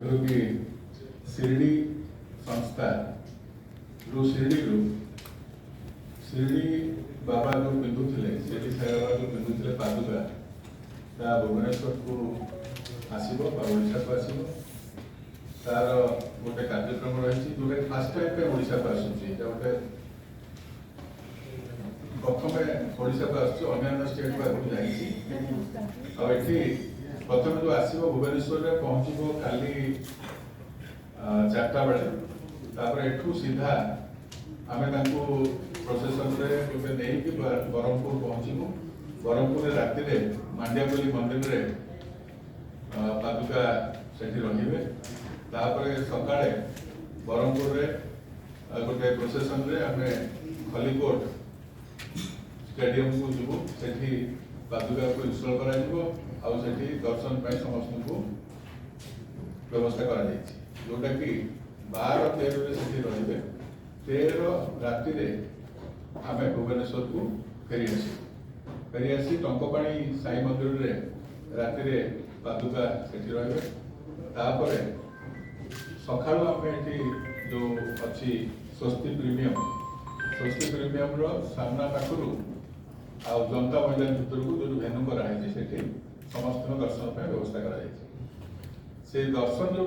कि शिरडी संस्था शिरडी बाबा जो पिंधुले शिरडी साई बाबा जो पिंधुले पादुका भुवनेश्वर को आसो तार गोटे कार्यक्रम रही जो फास्ट टाइम पे ओडिशा को आसूची गोटे प्रथम ओडिशा को आन्य स्टेट को जाइए प्रथम जो आसो भुवनेश्वर में पहुँचो काली 4टा बेले एठू सीधा आम प्रोसेसन नहीं बरहमपुर पहुँचू बरहमपुर राति मांडियापल्ली मंदिर में पादुका से रे सका बरहमपुर गोटे प्रोसेसन आम खलीकोट स्टेडियम को जीवु से पादुका को इंस्टॉल कर दर्शन पर समस्त को व्यवस्था कर जोटा कि 12-13 रे 13 राति आम भुवनेश्वर को फेरी आसी टंकपाणी साई मंदिर में राति पादुका से रे सका आम ये जो अच्छी स्वस्ति प्रीमियम सामना पाखु आ जनता मैदान भर को जो भेनु कराई से समस्त दर्शन पर व्यवस्था कर दर्शन जो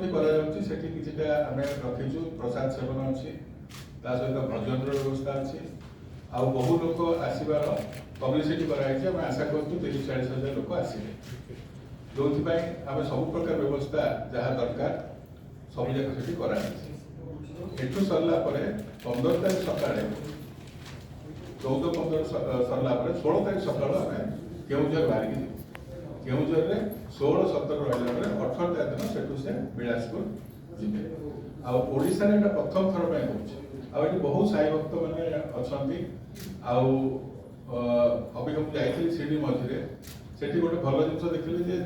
किटा आम रखीचु प्रसाद सेवन अच्छी सहित भजन व्यवस्था अच्छी आ बहु लोक आसबार पब्लिसिटी कराई आशा करूँ 30-40 हजार लोक आसवे जो आम सब प्रकार व्यवस्था जहाँ दरकार सब जाक से कराई सरला 15 तारीख सका 14-15 सरला 16 तारीख सका आम केउझर बाहर केउझर 16-17 रहा 18 तारीख दिन से बिलासपुर जी आशा प्रथम थर पर बहुत साई भक्त मैंने अच्छा अभी जाइए सीडी मझे से गोटे भल जिन देखिए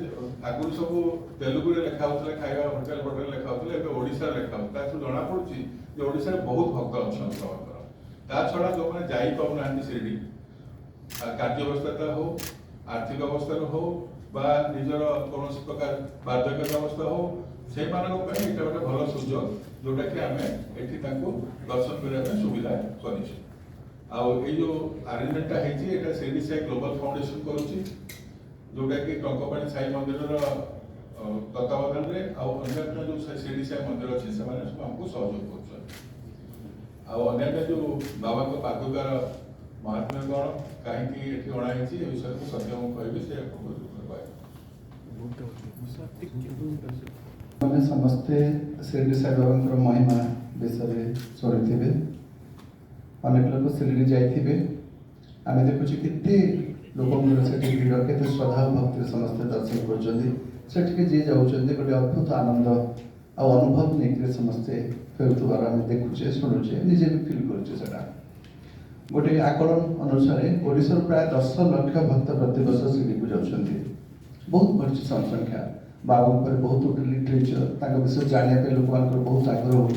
आगुरी सब तेलुगु लेखा होता खाଇବା होटेल लेखा होता ओडिशा लेखा होता जना पड़ी ओडिशा बहुत भक्त अच्छा ता छड़ा जो मैंने जाना शिरडी कार्य अवस्था हो आर्थिक अवस्था हो निजर कौन प्रकार बार्धक्य अवस्था हो से गोटे भल सुजोग जोटा कि आम ये दर्शन करने सुविधा कर जो आरेंजमेंटा है शिरडी साई ग्लोबल फाउंडेशन करुच्ची जोटा कि टंकपाणी साई मंदिर तत्वावधान में अन्य जो शिरडी साई मंदिर अच्छे से आमको सहयोग कर जो बाबा पादुकार महात्म्य कौन कहीं अणाई विषय को सत्य मुझे से मैंने समस्ते शिरडी साई बाबा महिमा विषय शुणी अनेक लोग शिरडी जाइए आम देखुचे के लोक भीड़ के श्रद्धा भक्ति समस्ते दर्शन कर जी जाऊँच गोटे अद्भुत आनंद आ अनुभव नहीं समस्ते फेरुवार आम देखुचे शुणुचे निजे भी फिल करा गोटे आकलन अनुसार ओडिशा प्राय 10 लाख भक्त प्रतिवर्ष शिरडी को जाऊँच बहुत बड़ी जनसंख्या बाबा पर बहुत लिटरेचर विषय जानापी लोक बहुत आग्रह हो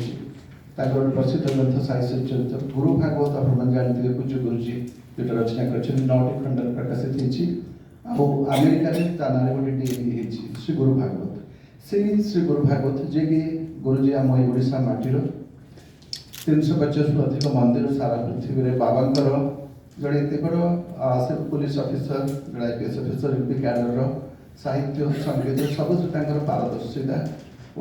प्रसिद्ध ग्रंथ साई सच्चरित्र गुरु भागवत आप जानते पूज्य गुरुजी जो रचना कर 9टी खंड प्रकाशित होमेरिका गोटे डीएवी श्री गुरु भागवत से श्री गुरु भागवत जे कि गुरुजी आम ओडिशा माटीर 350 अधिक मंदिर सारा पृथ्वी में बाबा जड़े एत बड़ पुलिस ऑफिसर जड़े आईपीएस ऑफिसर यूपी कैडर साहित्य संगीत सब पारदर्शिता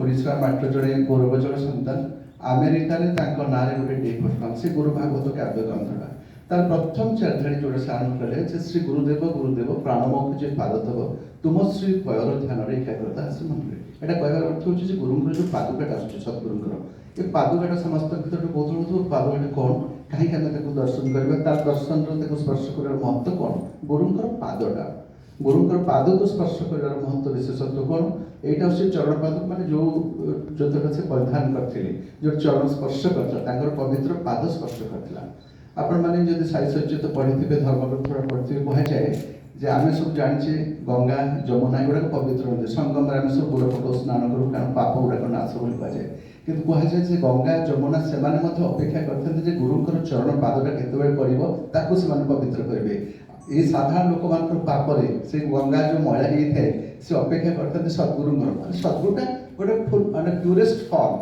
ओडिशा माटीर जड़े गौरवजल सन्तान अमेरिका ना गोटे डे घोषणा से गुरु भागवत काव्य ग्रंथटा तार प्रथम चारिधाड़ी जोड़े से आरम्भ कले श्री गुरुदेव प्राणमोक्ष जे पाद तब तुम श्री पयर ध्यान एकाग्रता से मन यहाँ कहर अर्थ हो गुरुंर जो पादुकाटा आस सतगुरुंर ये पादुकाटा समस्त भर बहुत पादुकाटा कौन कहीं दर्शन करवा तार दर्शन स्पर्श कर महत्व कौन गुरुंर पादटा गुरुंर पाद को स्पर्श कर महत्व विशेषत्व कौन यहाँ हूँ चरण पाद मान जो जोतक से परिधान करते जो चरण स्पर्श करता पवित्र पाद स्पर्श करता आपण मैंने जब साई सच्चित पढ़ी थे धर्मग्रंथ पढ़ी कहुए जे आम सब जाचे गंगा जमुना गुड़ाक पवित्र नदी संगम आम सब बुड़ पक स्नान करूँ कारण पाप गुड़ाक नाश बोली कहुए कि कहुए गंगा जमुना से अपेक्षा करते गुरुंर चरण पादटा केतबेले पड़ो ताकू से पवित्र करेंगे ये साधारण लोक मान पापर से गंगा जो मैला होता है से अपेक्षा करते सद्गुरुंर सद्गुरुटा गोटे फुल माने प्यूरेस्ट फॉर्म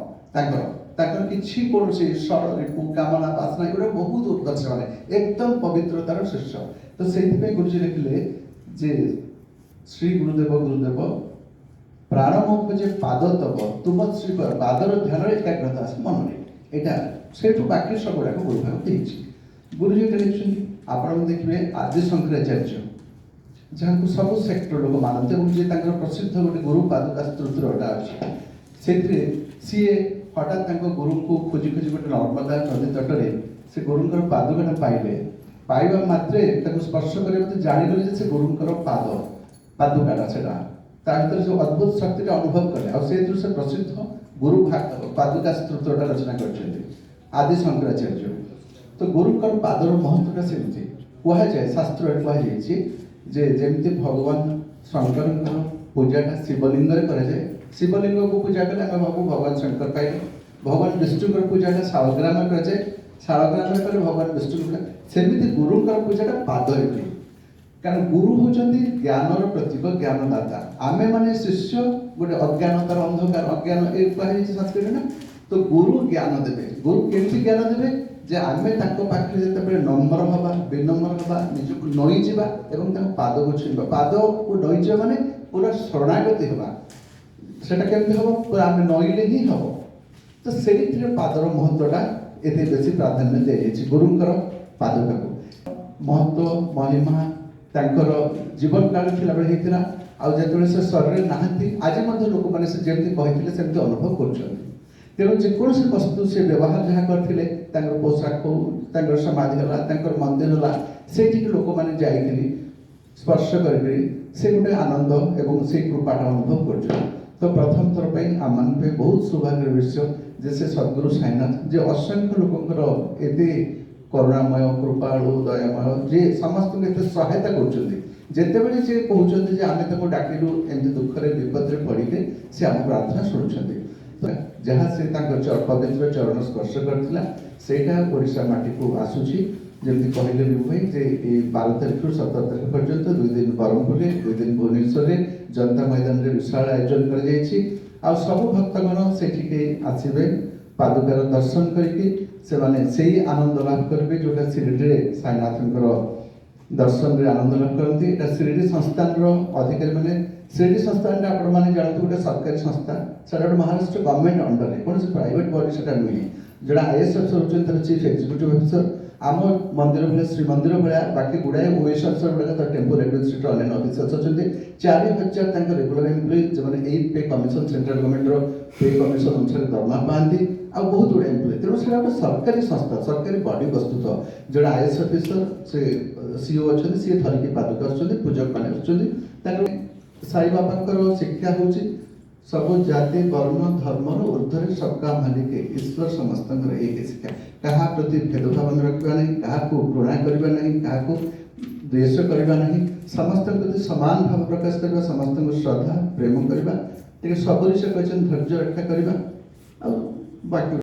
ताकर किछि कोनोसी स्वर रिपु कामना वासना गोटे बहुत उद्गत माने एकदम पवित्रतार शीर्ष तो सेति पे गुरुजी लिखले जे श्री गुरुदेव प्राणमुख जे पाद तब तुम श्री पादर ध्यान एकाग्रता आस मन में एटा सेठू बाकी सब गुड़ाक गुरु भाग देछि गुरुजी लिखछन आपण देखिबे आदि शंकराचार्य जहाँ को सब सेक्टर लोक मानते प्रसिद्ध गोटे गुरु पादुका स्तोत्रटा अच्छे से सीए हठात गुरु को खोजी खोजी गोटे नर्मदा नदी तटरे से गुरुंर पादुकाटा पाइले पाइबा मात्रे स्पर्श करते जाणीगले से गुरुंर पादुकाटा से भर जो अद्भुत शक्ति अनुभव कले से प्रसिद्ध गुरु पादुका स्तोत्रटा रचना कर आदि शंकराचार्य तो गुरुंर पादर महत्वटा सेमती कहुए शास्त्र कहुई जे जेमती भगवान शंकर पूजाटा शिवलिंग कराए शिवलिंग को पूजा कले आम बाबू भगवान शंकर पाइले भगवान विष्णु पूजाटा शालग्राम कराए शालग्राम कले भगवान विष्णु पूजा सेमती गुरुंर पूजाटा पादरे हुए कारण गुरु होचंदी ज्ञानर प्रतीक ज्ञानदाता आमे माने शिष्य गोटे अज्ञानतार अंधकार अज्ञान ए संस्कृत ना तो गुरु ज्ञान देवे गुरु केमती ज्ञान देवे जे आमे ताको पाखे जेतेबेले नम्र हवा विनम्र हवा निजको नई जिबा एवं ताको पाद को छुइबा पाद को नई जिबा माने पूरा शरणागति हवा सेटा केमती हबो पूरा आमे नईले ही हबो तो सेइथिरे पादर महत्वटा एते बेसी प्राधान्य दे जायछि गुरुंकर पादकाको महत्व महिमा तांकर जीवन काल थिला बेले हेतिरा आ जेतेबेले से शरीर नाहंती आज मध्ये लोक माने से जेमती कहिथिले सेमती अनुभव करछन्ति तेणु जेकोसी वस्तु से व्यवहार जहाँ करते पोशाक हो समाधि है मंदिर है से लोक मैंने जाइए स्पर्श कर गोटे आनंद एवं से कृपाटा अनुभव कर तो प्रथम थर पर आम बहुत सौभाग्य विषय जे से सद्गुरु साईनाथ जे असंख्य लोकर एते करुणामय कृपालु दयामय जे समस्त सहायता करते से कहते आम डाकिलु एमती दुखरे विपदे पड़े से आम प्रार्थना शुणुंट जहाँ से पवित्र चरण स्पर्श करथिला सेटा ओडिशा माटी को आसुची जल्दी कहले भी भाई जे 12 तारिख रु 17 तारिख पर्यंत 2 दिन ब्रह्मपुर 2 दिन भुवनेश्वर जनता मैदान रे विशाल आयोजन कर जायछि आ सब भक्तगण सेठिके आसीबे पादुकार दर्शन करके से माने सेही आनंद लाभ करबे जोटा शिरडी रे साईनाथंकर दर्शन रे आनंद लाभ करती एटा शिरडी संस्थान रो अधिकारी माने शिरडी संस्थान आपण माने जानते गोटे सरकारी संस्था सेटा महाराष्ट्र गवर्नमेंट अंडर कौन से प्राइवेट बॉडी से नुहे जोड़ा आईएसएफ होती चीफ एक्जिक्यूटिव ऑफिसर आम मंदिर भाई श्रीमंदिर भाया बाकी गुड़ाए ओएस अफिसर गुड़ा टेम्पोर एडमिनिस्ट्रेटर अन्य अफिसर्स अच्छा 4000 रेगुलर एम्प्लॉई जो मैंने पे कमिशन सेंट्रल गवर्नमेंट पे कमिशन अनुसार दरमा पाती आ बहुत गुड़ा एम्प्लॉई तेणु से गोटे सरकारी संस्था सरकारी बॉडी वस्तुत जोड़ा आईएएस अफिसर से सीओ अच्छा सी धरिकी पादुका आसुच्च पूजक मैंने आसुच्च साई बाबा शिक्षा हूँ सब जाति वर्ण धर्म ऊर्धर सबका मालिक ईश्वर समस्त एक शिक्षा क्या प्रति भेदभाव रखा नहीं क्या घृणा करवा नहीं क्या द्वेष करवा नहीं समस्त प्रति समान भाव प्रकाश करवा समस्त श्रद्धा प्रेम करवा सबरी से कहते धैर्य रक्षा करवा बाकी